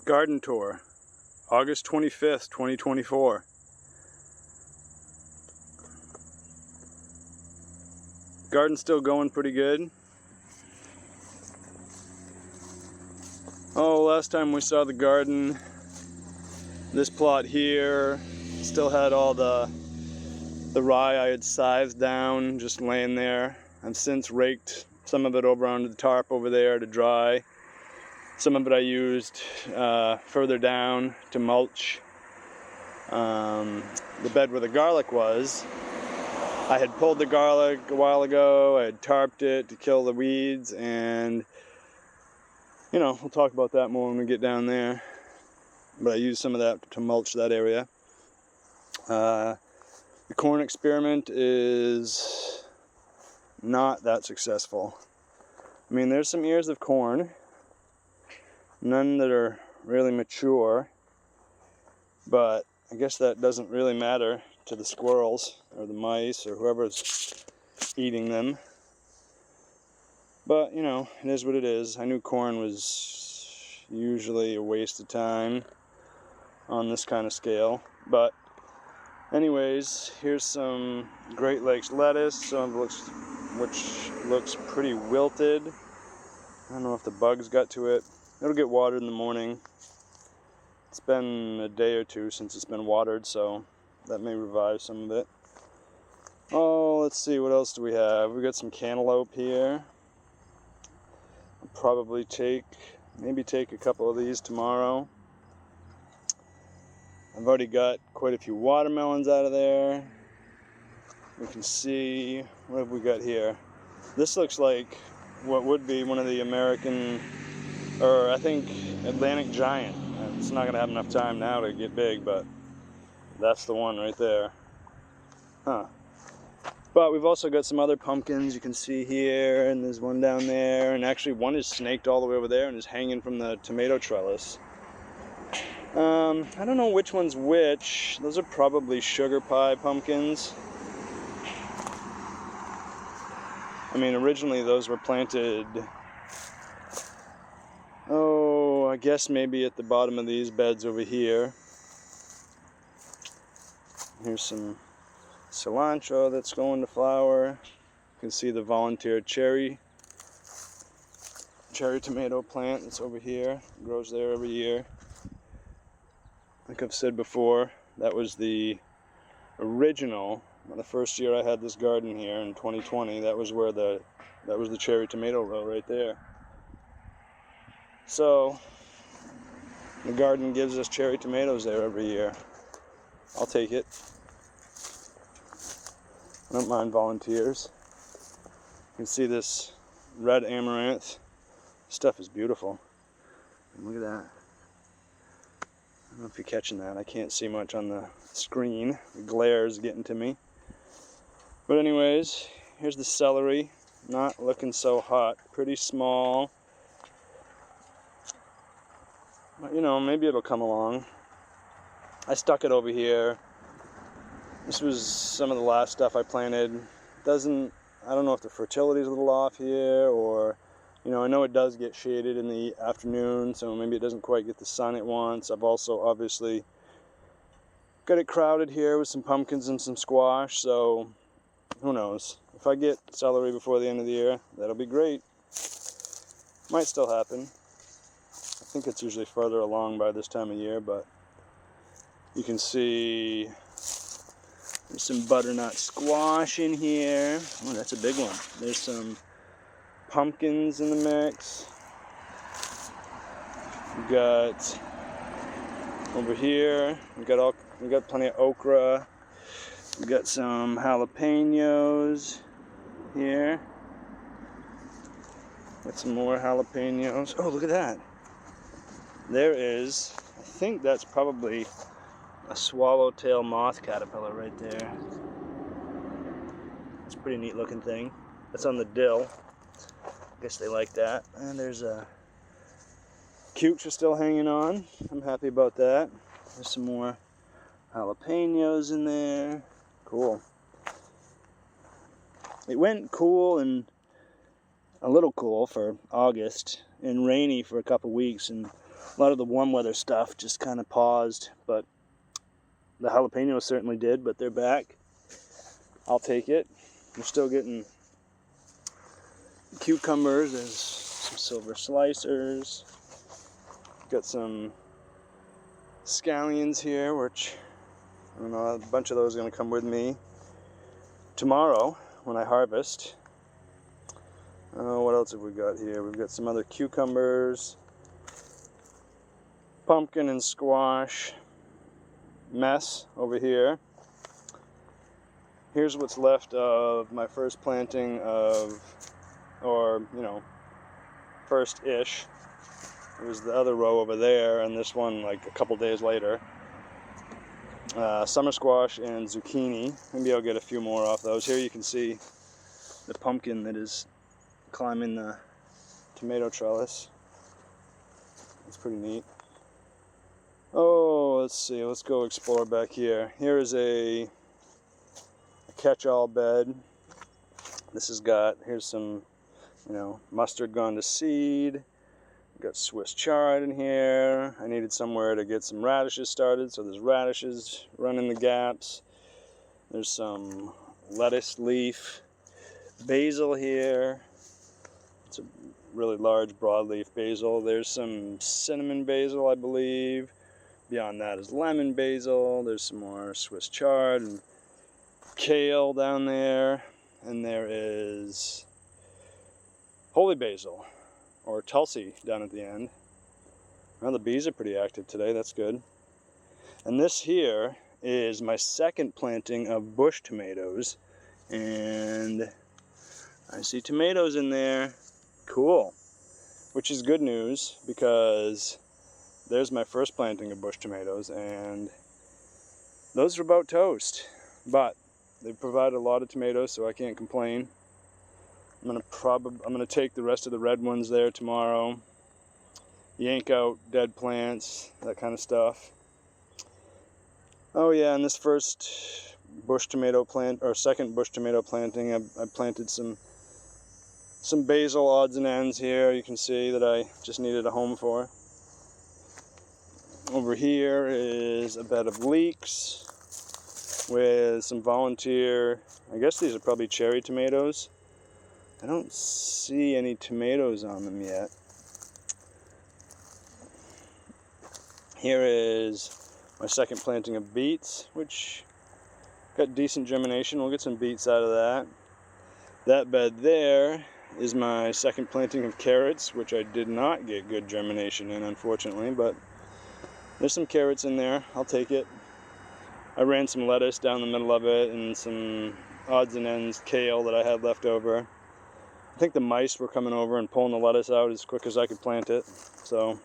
Garden tour, August 25th, 2024. Garden's still going pretty good. Oh, last time we saw the garden, this plot here still had all the rye I had scythed down, just laying there. I've since raked some of it over onto the tarp over there to dry. Some of it I used further down to mulch. The bed where the garlic was, I had pulled the garlic a while ago. I had tarped it to kill the weeds, and you know, we'll talk about that more when we get down there. But I used some of that to mulch that area. The corn experiment is not that successful. I mean, there's some ears of corn, none that are really mature, but I guess that doesn't really matter to the squirrels or the mice or whoever's eating them. But, you know, it is what it is. I knew corn was usually a waste of time on this kind of scale. But anyways, here's some Great Lakes lettuce, some of which looks pretty wilted. I don't know if the bugs got to it. It'll get watered in the morning. It's been a day or two since it's been watered, so that may revive some of it. Oh, let's see, what else do we have? We got some cantaloupe here. I'll probably maybe take a couple of these tomorrow. I've already got quite a few watermelons out of there. We can see, what have we got here? This looks like what would be one of the American, or I think Atlantic Giant. It's not gonna have enough time now to get big, but that's the one right there. Huh. But we've also got some other pumpkins you can see here, and there's one down there, and actually one is snaked all the way over there and is hanging from the tomato trellis. I don't know which one's which. Those are probably sugar pie pumpkins. I mean, originally those were planted, oh, I guess maybe at the bottom of these beds over here. Here's some cilantro that's going to flower. You can see the volunteer cherry tomato plant that's over here. It grows there every year. Like I've said before, that was the original. The first year I had this garden here in 2020, that was the cherry tomato row right there. So the garden gives us cherry tomatoes there every year. I'll take it. I don't mind volunteers. You can see this red amaranth. This stuff is beautiful. And look at that. I don't know if you're catching that. I can't see much on the screen. The glare is getting to me. But anyways, here's the celery. Not looking so hot. Pretty small. But you know, maybe it'll come along. I stuck it over here. This was some of the last stuff I planted. I don't know if the fertility is a little off here, or, you know, I know it does get shaded in the afternoon, so maybe it doesn't quite get the sun it wants. I've also obviously got it crowded here with some pumpkins and some squash, so who knows. If I get celery before the end of the year, that'll be great. Might still happen. I think it's usually further along by this time of year, but you can see there's some butternut squash in here. Oh, that's a big one. There's some pumpkins in the mix. We got over here, we got plenty of okra. We got some jalapenos here. Got some more jalapenos. Oh, look at that. There is, I think that's probably a swallowtail moth caterpillar right there. It's a pretty neat looking thing. That's on the dill. I guess they like that. And there's cukes are still hanging on. I'm happy about that. There's some more jalapenos in there. Cool. It went cool and a little cool for August and rainy for a couple weeks, and A lot of the warm weather stuff just kind of paused, but the jalapenos certainly did, but they're back. I'll take it. We're still getting cucumbers. There's some silver slicers. Got some scallions here, which I don't know, a bunch of those are going to come with me tomorrow when I harvest. What else have we got here? We've got some other cucumbers, pumpkin and squash mess over here. Here's what's left of my first planting of, or first-ish. It was the other row over there, and this one like a couple days later. Summer squash and zucchini. Maybe I'll get a few more off those. Here you can see the pumpkin that is climbing the tomato trellis. It's pretty neat. Oh, let's see. Let's go explore back here. Here is a catch-all bed. This has got, here's some, mustard gone to seed. Got Swiss chard in here. I needed somewhere to get some radishes started, so there's radishes running the gaps. There's some lettuce leaf basil here. It's a really large broadleaf basil. There's some cinnamon basil, I believe. Beyond that is lemon basil. There's some more Swiss chard and kale down there. And there is holy basil, or Tulsi, down at the end. Well, the bees are pretty active today, that's good. And this here is my second planting of bush tomatoes. And I see tomatoes in there. Cool. Which is good news, because there's my first planting of bush tomatoes, and those are about toast. But they provide a lot of tomatoes, so I can't complain. I'm gonna take the rest of the red ones there tomorrow, yank out dead plants, that kind of stuff. Oh yeah, and this first bush tomato plant, or second bush tomato planting, I planted some basil odds and ends here. You can see that I just needed a home for. Over here is a bed of leeks with some volunteer, I guess these are probably cherry tomatoes. I don't see any tomatoes on them yet. Here is my second planting of beets, which got decent germination. We'll get some beets out of that. That bed there is my second planting of carrots, which I did not get good germination in, unfortunately, but there's some carrots in there. I'll take it. I ran some lettuce down the middle of it and some odds and ends kale that I had left over. I think the mice were coming over and pulling the lettuce out as quick as I could plant it. So,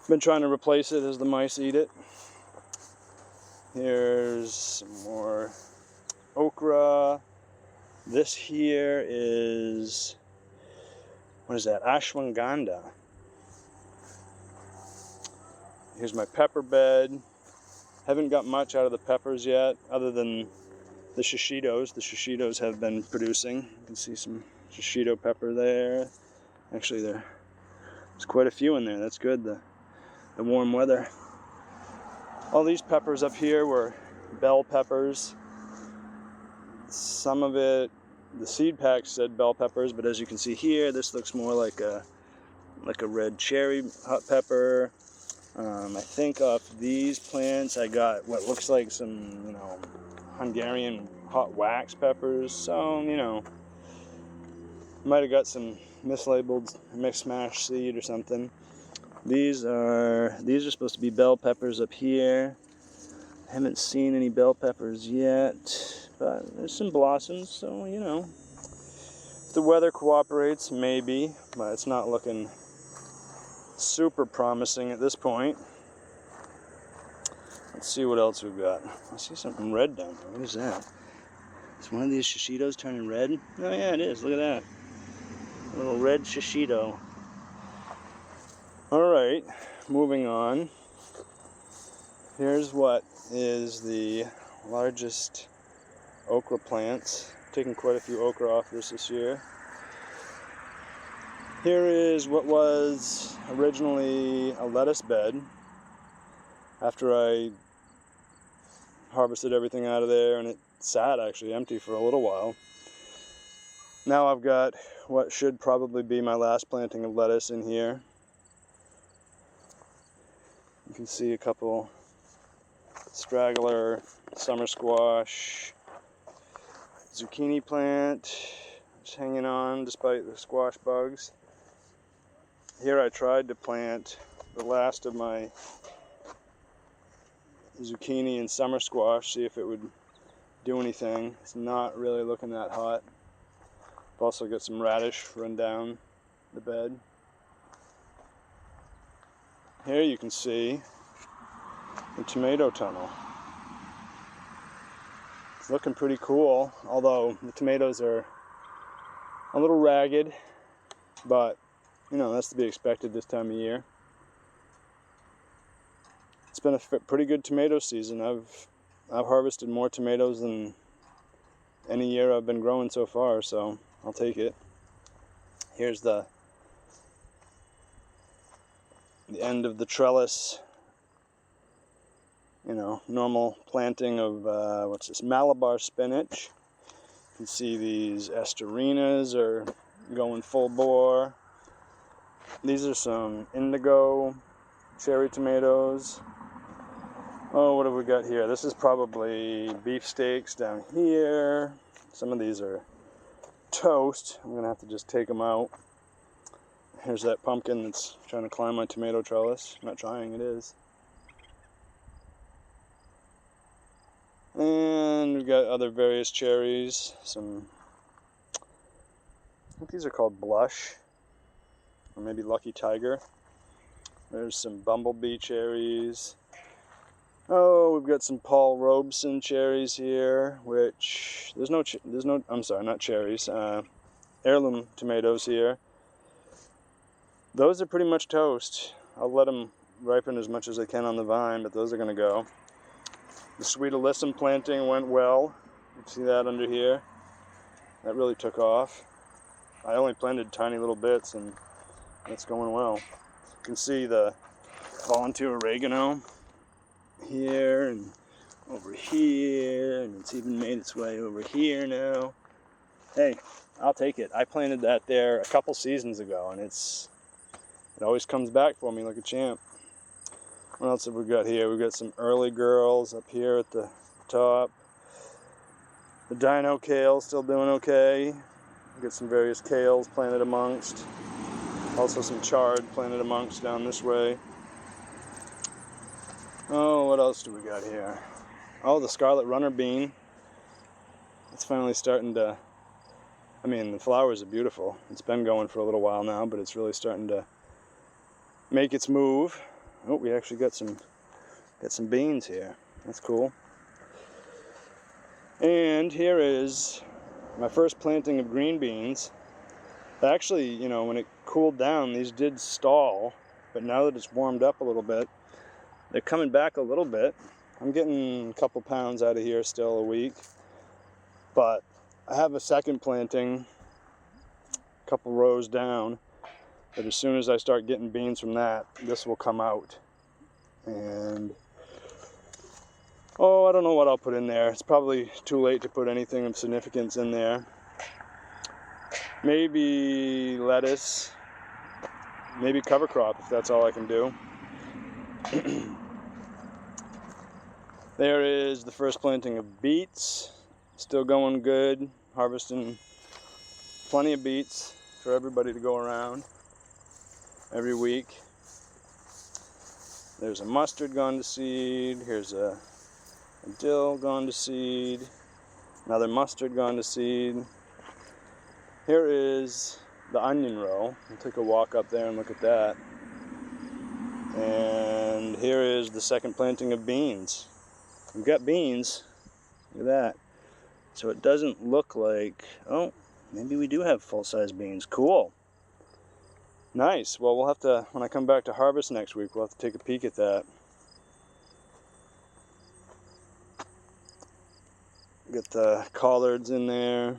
been trying to replace it as the mice eat it. Here's some more okra. This here is, what is that? Ashwagandha. Here's my pepper bed. Haven't got much out of the peppers yet, other than the shishitos. The shishitos have been producing. You can see some shishito pepper there. Actually, there's quite a few in there. That's good, the warm weather. All these peppers up here were bell peppers. Some of it, the seed pack said bell peppers, but as you can see here, this looks more like a red cherry hot pepper. I think off these plants I got what looks like some, Hungarian hot wax peppers. So, might have got some mislabeled mixed mash seed or something. These are supposed to be bell peppers up here. I haven't seen any bell peppers yet, but there's some blossoms, so, if the weather cooperates, maybe, but it's not looking super promising at this point. Let's see what else we've got. I see something red down there. What is that? Is one of these shishitos turning red? Oh yeah, it is. Look at that. A little red shishito. Alright, moving on. Here's what is the largest okra plants. Taking quite a few okra off this year. Here is what was originally a lettuce bed. After I harvested everything out of there, and it sat actually empty for a little while. Now I've got what should probably be my last planting of lettuce in here. You can see a couple straggler summer squash, zucchini plant just hanging on despite the squash bugs. Here I tried to plant the last of my zucchini and summer squash, see if it would do anything. It's not really looking that hot. I've also got some radish run down the bed. Here you can see the tomato tunnel. It's looking pretty cool, although the tomatoes are a little ragged, but you know, that's to be expected this time of year. It's been a pretty good tomato season. I've harvested more tomatoes than any year I've been growing so far, so I'll take it. Here's the end of the trellis, you know, normal planting of what's this, Malabar spinach. You can see these Esterinas are going full bore. These are some indigo cherry tomatoes. Oh, what have we got here? This is probably beefsteaks down here. Some of these are toast. I'm gonna have to just take them out. Here's that pumpkin that's trying to climb my tomato trellis. Not trying, it is. And we've got other various cherries. Some, I think these are called Blush, or maybe Lucky Tiger. There's some bumblebee cherries. Oh, we've got some Paul Robeson cherries here, which I'm sorry, not cherries, heirloom tomatoes here. Those are pretty much toast. I'll let them ripen as much as they can on the vine, but those are going to go. The Sweet Alyssum planting went well. You can see that under here. That really took off. I only planted tiny little bits, and it's going well. You can see the volunteer oregano here and over here, and it's even made its way over here now. Hey, I'll take it. I planted that there a couple seasons ago, and it always comes back for me like a champ. What else have we got here? We've got some early girls up here at the top. The dino kale still doing okay. We've got some various kales planted amongst. Also some chard planted amongst down this way. Oh, what else do we got here? Oh, the scarlet runner bean. It's finally starting to, I mean, the flowers are beautiful. It's been going for a little while now, but it's really starting to make its move. Oh, we actually got some beans here. That's cool. And here is my first planting of green beans. Actually, you know, when it cooled down, these did stall, but now that it's warmed up a little bit, they're coming back a little bit. I'm getting a couple pounds out of here still a week, but I have a second planting a couple rows down, but as soon as I start getting beans from that, this will come out. And oh, I don't know what I'll put in there. It's probably too late to put anything of significance in there. Maybe lettuce, maybe cover crop if that's all I can do. There is the first planting of beets, still going good, harvesting plenty of beets for everybody to go around every week. There's a mustard gone to seed, here's a dill gone to seed, another mustard gone to seed. Here is the onion row. I'll take a walk up there and look at that. And here is the second planting of beans. We've got beans, look at that. So it doesn't look like, oh, maybe we do have full-size beans. Cool. Nice. Well, we'll have to, when I come back to harvest next week, we'll have to take a peek at that. Got the collards in there.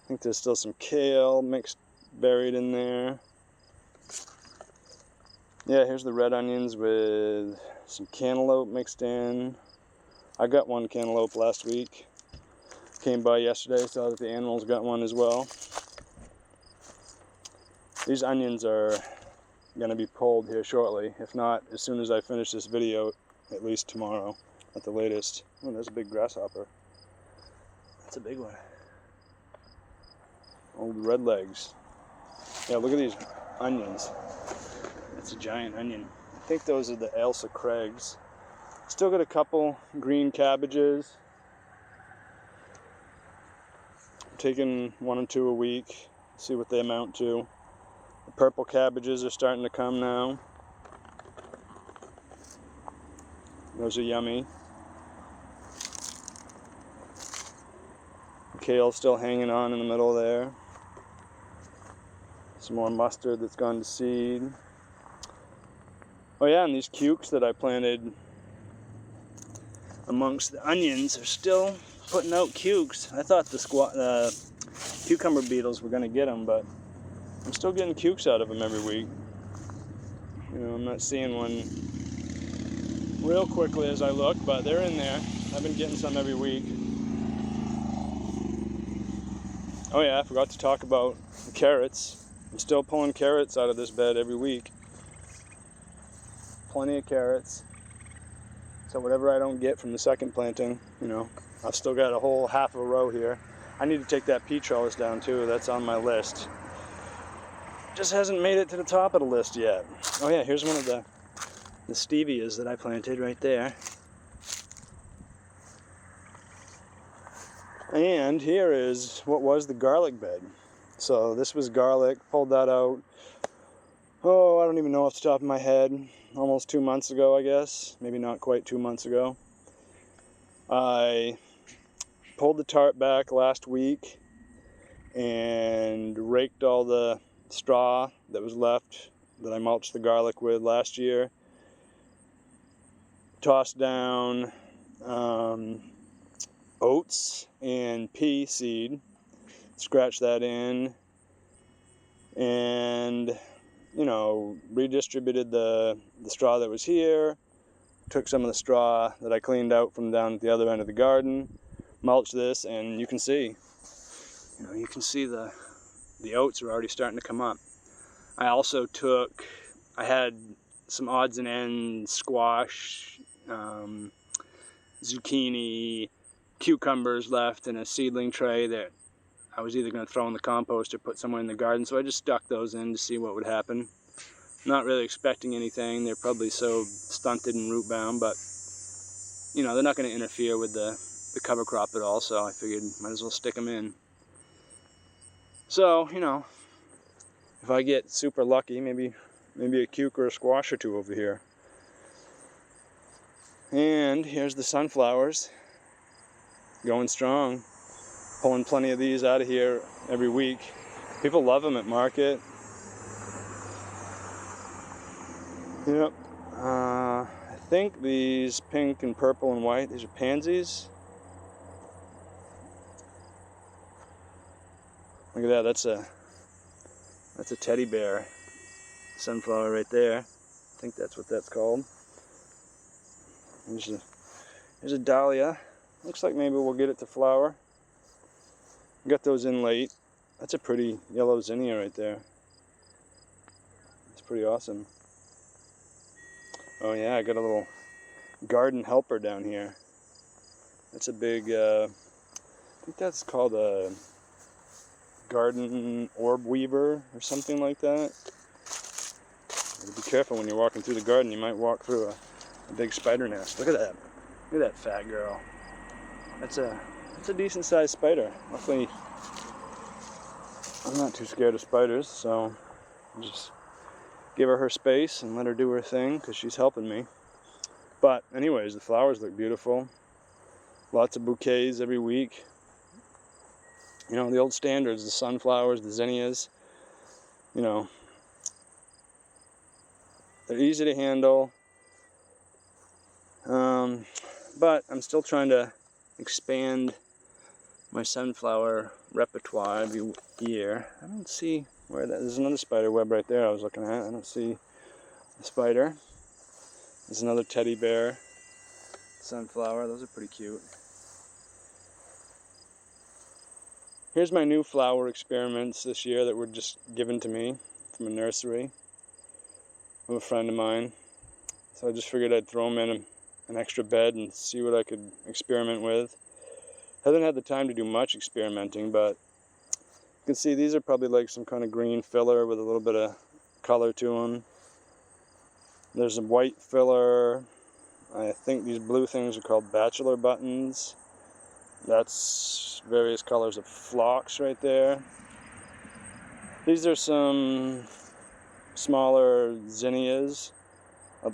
I think there's still some kale mixed buried in there. Yeah, here's the red onions with some cantaloupe mixed in. I got one cantaloupe last week. Came by yesterday, saw that the animals got one as well. These onions are going to be pulled here shortly. If not, as soon as I finish this video, at least tomorrow at the latest. Oh, there's a big grasshopper. That's a big one. Old red legs. Yeah, look at these onions. That's a giant onion. I think those are the Ailsa Craigs. Still got a couple green cabbages. I'm taking 1 or 2 a week, see what they amount to. The purple cabbages are starting to come now. Those are yummy. Kale's still hanging on in the middle there. Some more mustard that's gone to seed. Oh yeah, and these cukes that I planted amongst the onions are still putting out cukes. I thought the cucumber beetles were going to get them, but I'm still getting cukes out of them every week. You know, I'm not seeing one real quickly as I look, but they're in there. I've been getting some every week. Oh yeah, I forgot to talk about the carrots. I'm still pulling carrots out of this bed every week. Plenty of carrots. So whatever I don't get from the second planting, you know, I've still got a whole half of a row here. I need to take that pea trellis down too. That's on my list. Just hasn't made it to the top of the list yet. Oh yeah, here's one of the stevias that I planted right there. And here is what was the garlic bed. So this was garlic, pulled that out, oh, I don't even know off the top of my head, almost 2 months ago, I guess. Maybe not quite 2 months ago. I pulled the tarp back last week and raked all the straw that was left that I mulched the garlic with last year. Tossed down oats and pea seed, scratched that in, and you know, redistributed the straw that was here, took some of the straw that I cleaned out from down at the other end of the garden, mulched this, and you can see, you know, you can see the oats are already starting to come up. I also I had some odds and ends, squash, zucchini, cucumbers left in a seedling tray that I was either going to throw in the compost or put somewhere in the garden, so I just stuck those in to see what would happen. Not really expecting anything. They're probably so stunted and root bound, but you know, they're not going to interfere with the cover crop at all, so I figured might as well stick them in. So, you know, if I get super lucky, maybe a cuke or a squash or two over here. And here's the sunflowers, going strong. Pulling plenty of these out of here every week. People love them at market. Yep. I think these pink and purple and white, these are pansies. Look at that, that's a teddy bear sunflower right there. I think that's what that's called. Here's a dahlia. Looks like maybe we'll get it to flower. Got those in late. That's a pretty yellow zinnia right there. It's pretty awesome. Oh yeah, I got a little garden helper down here. That's a big, I think that's called a garden orb weaver or something like that. Be careful when you're walking through the garden. You might walk through a big spider nest. Look at that. Look at that fat girl. That's a decent sized spider. Luckily, I'm not too scared of spiders, so I'll just give her space and let her do her thing because she's helping me. But anyways, the flowers look beautiful. Lots of bouquets every week. You know, the old standards, the sunflowers, the zinnias, you know, they're easy to handle. But I'm still trying to expand my sunflower repertoire every year. I don't see There's another spider web right there I was looking at. I don't see a spider. There's another teddy bear, sunflower. Those are pretty cute. Here's my new flower experiments this year that were just given to me from a nursery from a friend of mine. So I just figured I'd throw them in an extra bed and see what I could experiment with. Haven't had the time to do much experimenting, but you can see these are probably like some kind of green filler with a little bit of color to them. There's a white filler. I think these blue things are called bachelor buttons. That's various colors of phlox right there. These are some smaller zinnias.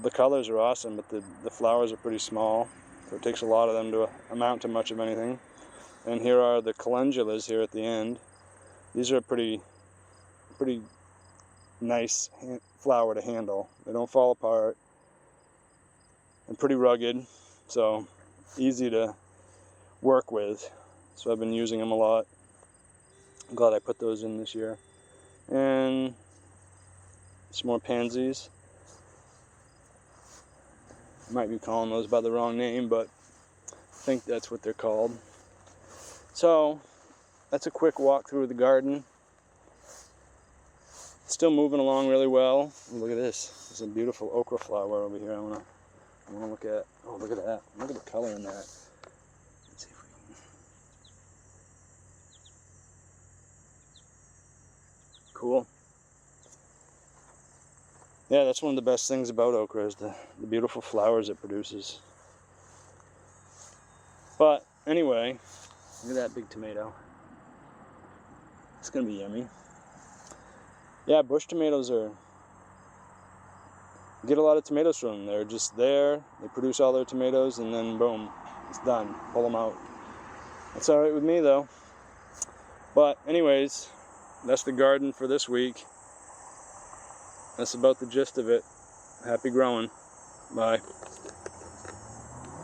The colors are awesome, but the flowers are pretty small, so it takes a lot of them to amount to much of anything. And here are the calendulas here at the end. These are pretty nice flower to handle. They don't fall apart. And pretty rugged, so easy to work with. So I've been using them a lot. I'm glad I put those in this year. And some more pansies. I might be calling those by the wrong name, but I think that's what they're called. So that's a quick walk through the garden. Still moving along really well. Look at this. There's a beautiful okra flower over here I want to look at. Oh, look at that. Look at the color in that. Let's see if we can. Cool. Yeah, that's one of the best things about okra is the beautiful flowers it produces. But anyway, look at that big tomato. It's going to be yummy. Yeah, bush tomatoes are... You get a lot of tomatoes from them. They're just there, they produce all their tomatoes, and then boom, it's done. Pull them out. That's alright with me though. But anyways, that's the garden for this week. That's about the gist of it. Happy growing. Bye.